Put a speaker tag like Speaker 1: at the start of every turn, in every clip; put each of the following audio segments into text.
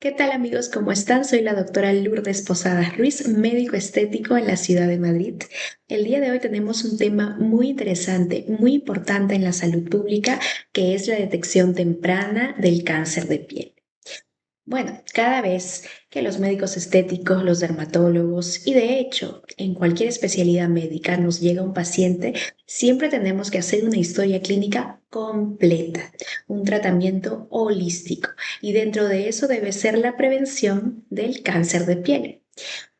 Speaker 1: ¿Qué tal amigos? ¿Cómo están? Soy la doctora Lourdes Posadas Ruiz, médico estético en la ciudad de Madrid. El día de hoy tenemos un tema muy interesante, muy importante en la salud pública, que es la detección temprana del cáncer de piel. Bueno, cada vez que los médicos estéticos, los dermatólogos y de hecho en cualquier especialidad médica nos llega un paciente, siempre tenemos que hacer una historia clínica completa, un tratamiento holístico y dentro de eso debe ser la prevención del cáncer de piel.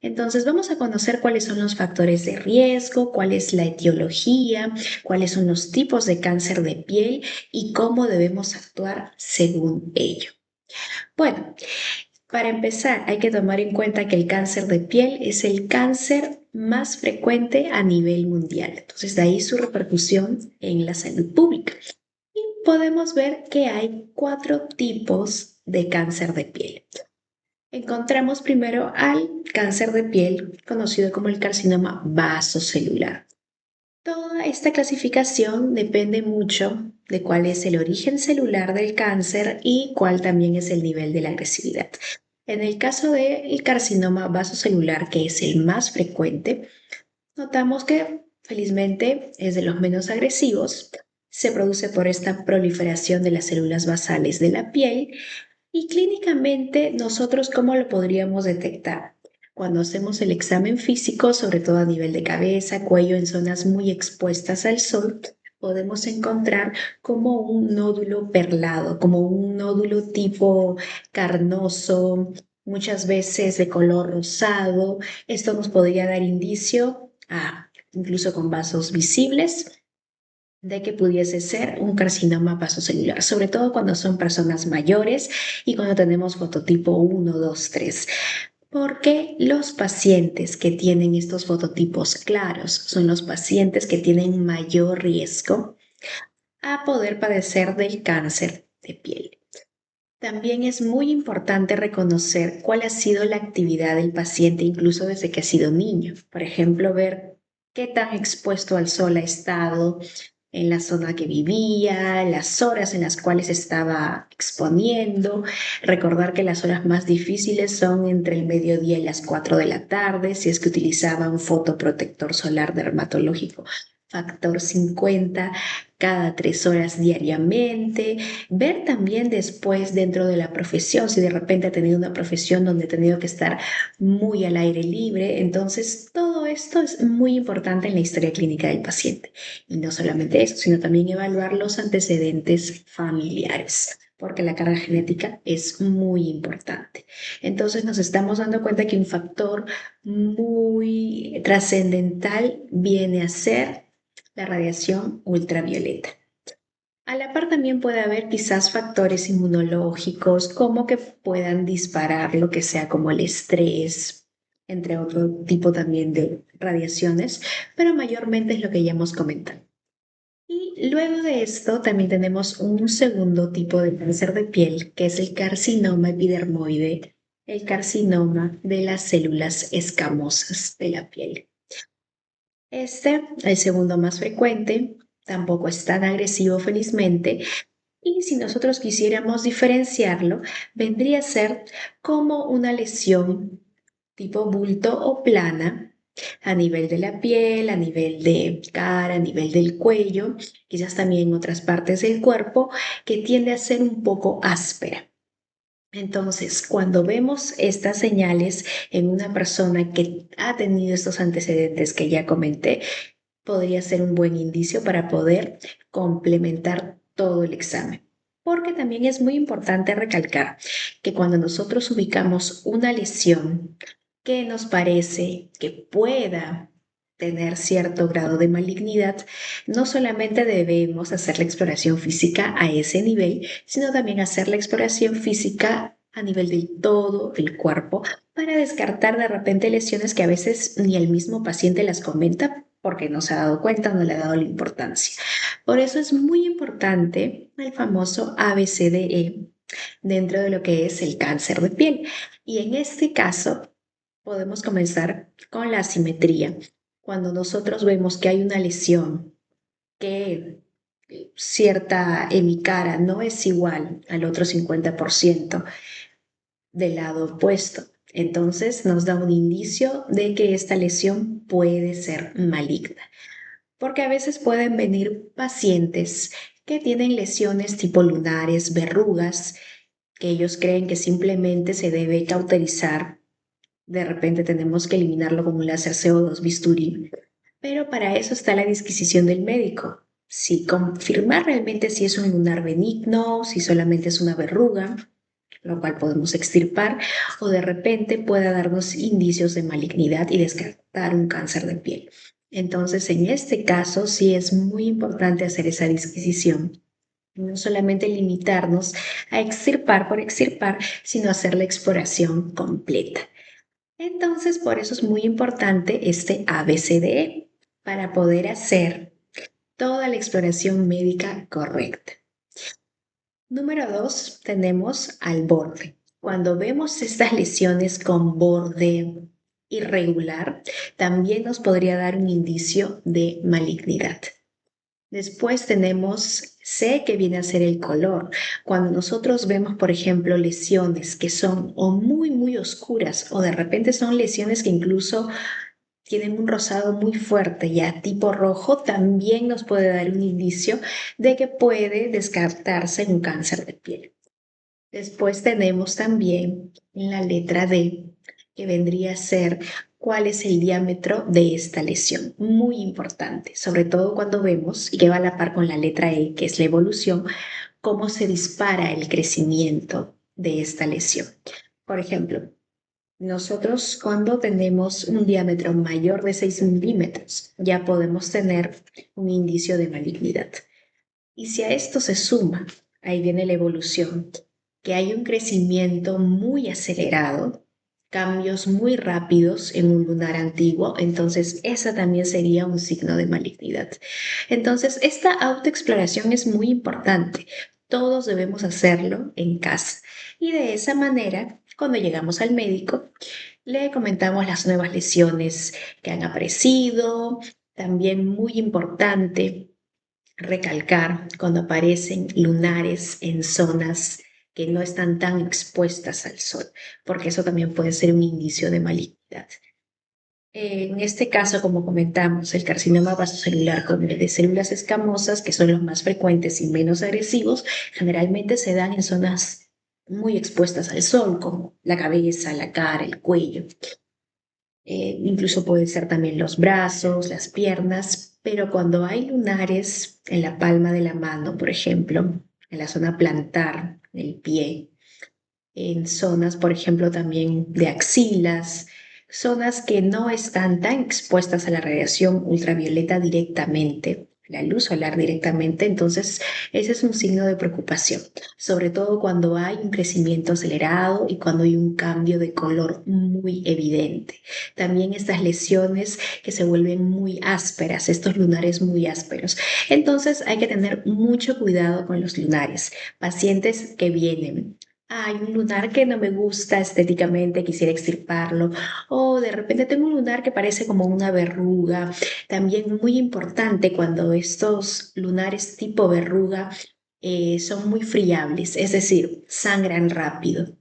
Speaker 1: Entonces vamos a conocer cuáles son los factores de riesgo, cuál es la etiología, cuáles son los tipos de cáncer de piel y cómo debemos actuar según ello. Bueno, para empezar, hay que tomar en cuenta que el cáncer de piel es el cáncer más frecuente a nivel mundial. Entonces, de ahí su repercusión en la salud pública. Y podemos ver que hay cuatro tipos de cáncer de piel. Encontramos primero al cáncer de piel, conocido como el carcinoma vasocelular. Toda esta clasificación depende mucho de cuál es el origen celular del cáncer y cuál también es el nivel de la agresividad. En el caso del carcinoma vasocelular, que es el más frecuente, notamos que felizmente es de los menos agresivos. Se produce por esta proliferación de las células basales de la piel y clínicamente, nosotros, ¿cómo lo podríamos detectar? Cuando hacemos el examen físico, sobre todo a nivel de cabeza, cuello, en zonas muy expuestas al sol, podemos encontrar como un nódulo perlado, como un nódulo tipo carnoso, muchas veces de color rosado. Esto nos podría dar indicio, incluso con vasos visibles, de que pudiese ser un carcinoma vasocelular, sobre todo cuando son personas mayores y cuando tenemos fototipo 1, 2, 3. Porque los pacientes que tienen estos fototipos claros son los pacientes que tienen mayor riesgo a poder padecer del cáncer de piel. También es muy importante reconocer cuál ha sido la actividad del paciente incluso desde que ha sido niño. Por ejemplo, ver qué tan expuesto al sol ha estado en la zona que vivía, las horas en las cuales estaba exponiendo. Recordar que las horas más difíciles son entre el mediodía y las 4 de la tarde, si es que utilizaba un fotoprotector solar dermatológico factor 50 cada 3 horas diariamente. Ver también después dentro de la profesión, si de repente ha tenido una profesión donde ha tenido que estar muy al aire libre. Entonces, todo esto es muy importante en la historia clínica del paciente. Y no solamente eso, sino también evaluar los antecedentes familiares, porque la carga genética es muy importante. Entonces nos estamos dando cuenta que un factor muy trascendental viene a ser la radiación ultravioleta. A la par también puede haber quizás factores inmunológicos como que puedan disparar lo que sea como el estrés, entre otro tipo también de radiaciones, pero mayormente es lo que ya hemos comentado. Y luego de esto también tenemos un segundo tipo de cáncer de piel, que es el carcinoma epidermoide, el carcinoma de las células escamosas de la piel. El segundo más frecuente, tampoco es tan agresivo felizmente, y si nosotros quisiéramos diferenciarlo, vendría a ser como una lesión tipo bulto o plana a nivel de la piel, a nivel de cara, a nivel del cuello, quizás también en otras partes del cuerpo, que tiende a ser un poco áspera. Entonces, cuando vemos estas señales en una persona que ha tenido estos antecedentes que ya comenté, podría ser un buen indicio para poder complementar todo el examen. Porque también es muy importante recalcar que cuando nosotros ubicamos una lesión que nos parece que pueda tener cierto grado de malignidad, no solamente debemos hacer la exploración física a ese nivel, sino también hacer la exploración física a nivel del todo el cuerpo para descartar de repente lesiones que a veces ni el mismo paciente las comenta porque no se ha dado cuenta, no le ha dado la importancia. Por eso es muy importante el famoso ABCDE dentro de lo que es el cáncer de piel. Y en este caso podemos comenzar con la asimetría. Cuando nosotros vemos que hay una lesión que cierta en mi cara no es igual al otro 50%, del lado opuesto. Entonces nos da un indicio de que esta lesión puede ser maligna, porque a veces pueden venir pacientes que tienen lesiones tipo lunares, verrugas, que ellos creen que simplemente se debe cauterizar. De repente tenemos que eliminarlo con un láser CO2 bisturí, pero para eso está la disquisición del médico. Si confirmar realmente si es un lunar benigno, si solamente es una verruga, lo cual podemos extirpar, o de repente pueda darnos indicios de malignidad y descartar un cáncer de piel. Entonces, en este caso, sí es muy importante hacer esa disquisición. No solamente limitarnos a extirpar por extirpar, sino hacer la exploración completa. Entonces, por eso es muy importante este ABCDE para poder hacer toda la exploración médica correcta. Número 2, tenemos al borde. Cuando vemos estas lesiones con borde irregular, también nos podría dar un indicio de malignidad. Después tenemos C, que viene a ser el color. Cuando nosotros vemos, por ejemplo, lesiones que son o muy oscuras o de repente son lesiones que incluso tienen un rosado muy fuerte, ya tipo rojo, también nos puede dar un indicio de que puede descartarse un cáncer de piel. Después tenemos también la letra D, que vendría a ser cuál es el diámetro de esta lesión. Muy importante, sobre todo cuando vemos, y que va a la par con la letra E, que es la evolución, cómo se dispara el crecimiento de esta lesión. Por ejemplo, nosotros cuando tenemos un diámetro mayor de 6 milímetros, ya podemos tener un indicio de malignidad. Y si a esto se suma, ahí viene la evolución, que hay un crecimiento muy acelerado, cambios muy rápidos en un lunar antiguo, entonces esa también sería un signo de malignidad. Entonces, esta autoexploración es muy importante. Todos debemos hacerlo en casa. Y de esa manera, cuando llegamos al médico, le comentamos las nuevas lesiones que han aparecido. También muy importante recalcar cuando aparecen lunares en zonas que no están tan expuestas al sol, porque eso también puede ser un indicio de malignidad. En este caso, como comentamos, el carcinoma vasocelular con el de células escamosas, que son los más frecuentes y menos agresivos, generalmente se dan en zonas muy expuestas al sol, como la cabeza, la cara, el cuello. Incluso pueden ser también los brazos, las piernas, pero cuando hay lunares en la palma de la mano, por ejemplo, en la zona plantar del pie, en zonas, por ejemplo, también de axilas, zonas que no están tan expuestas a la radiación ultravioleta directamente, la luz solar directamente, entonces ese es un signo de preocupación, sobre todo cuando hay un crecimiento acelerado y cuando hay un cambio de color muy evidente. También estas lesiones que se vuelven muy ásperas, estos lunares muy ásperos. Entonces hay que tener mucho cuidado con los lunares. Pacientes que vienen, hay un lunar que no me gusta estéticamente, quisiera extirparlo, o de repente tengo un lunar que parece como una verruga. También muy importante cuando estos lunares tipo verruga son muy friables, es decir, sangran rápido.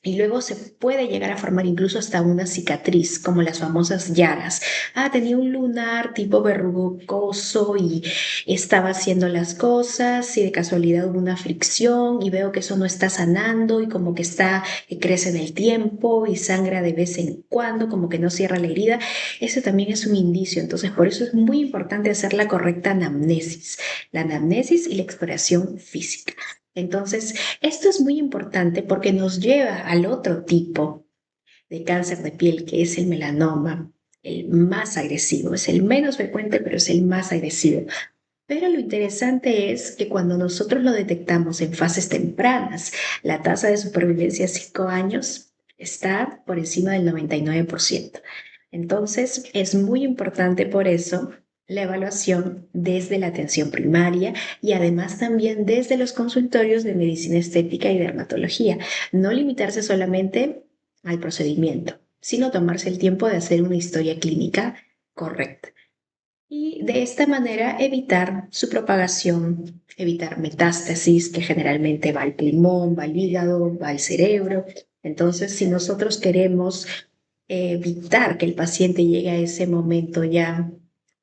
Speaker 1: Y luego se puede llegar a formar incluso hasta una cicatriz, como las famosas llagas. Ah, tenía un lunar tipo verrugoso y estaba haciendo las cosas y de casualidad hubo una fricción y veo que eso no está sanando y como que está, que crece en el tiempo y sangra de vez en cuando, como que no cierra la herida. Ese también es un indicio. Entonces, por eso es muy importante hacer la correcta anamnesis, la anamnesis y la exploración física. Entonces, esto es muy importante porque nos lleva al otro tipo de cáncer de piel, que es el melanoma, el más agresivo. Es el menos frecuente, pero es el más agresivo. Pero lo interesante es que cuando nosotros lo detectamos en fases tempranas, la tasa de supervivencia a 5 años está por encima del 99%. Entonces, es muy importante por eso la evaluación desde la atención primaria y además también desde los consultorios de medicina estética y dermatología. No limitarse solamente al procedimiento, sino tomarse el tiempo de hacer una historia clínica correcta. Y de esta manera evitar su propagación, evitar metástasis que generalmente va al pulmón, va al hígado, va al cerebro Entonces, si nosotros queremos evitar que el paciente llegue a ese momento ya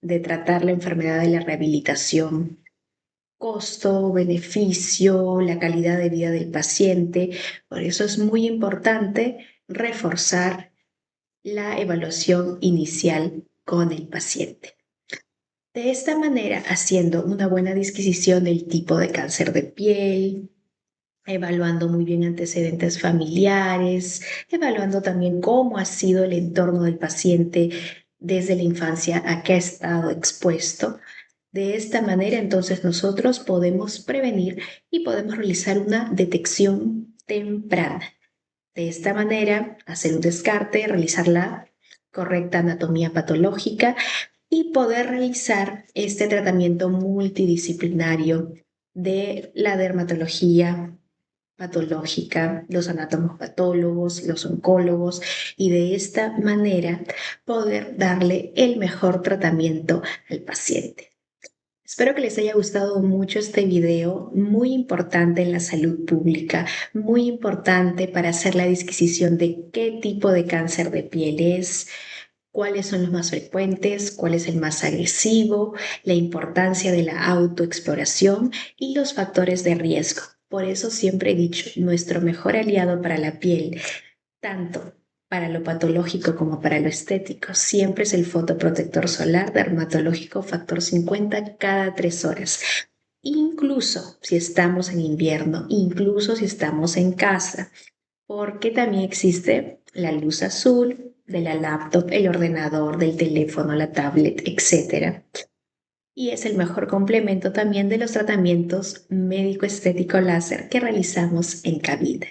Speaker 1: de tratar la enfermedad de la rehabilitación, costo, beneficio, la calidad de vida del paciente, por eso es muy importante reforzar la evaluación inicial con el paciente. De esta manera, haciendo una buena disquisición del tipo de cáncer de piel, evaluando muy bien antecedentes familiares, evaluando también cómo ha sido el entorno del paciente desde la infancia a qué ha estado expuesto. De esta manera, entonces, nosotros podemos prevenir y podemos realizar una detección temprana. De esta manera, hacer un descarte, realizar la correcta anatomía patológica y poder realizar este tratamiento multidisciplinario de la dermatología patológica, los anatomopatólogos, los oncólogos, y de esta manera poder darle el mejor tratamiento al paciente. Espero que les haya gustado mucho este video, muy importante en la salud pública, muy importante para hacer la disquisición de qué tipo de cáncer de piel es, cuáles son los más frecuentes, cuál es el más agresivo, la importancia de la autoexploración y los factores de riesgo. Por eso siempre he dicho, nuestro mejor aliado para la piel, tanto para lo patológico como para lo estético, siempre es el fotoprotector solar dermatológico factor 50 cada 3 horas. Incluso si estamos en invierno, incluso si estamos en casa, porque también existe la luz azul de la laptop, el ordenador, del teléfono, la tablet, etcétera. Y es el mejor complemento también de los tratamientos médico-estético láser que realizamos en Kavida.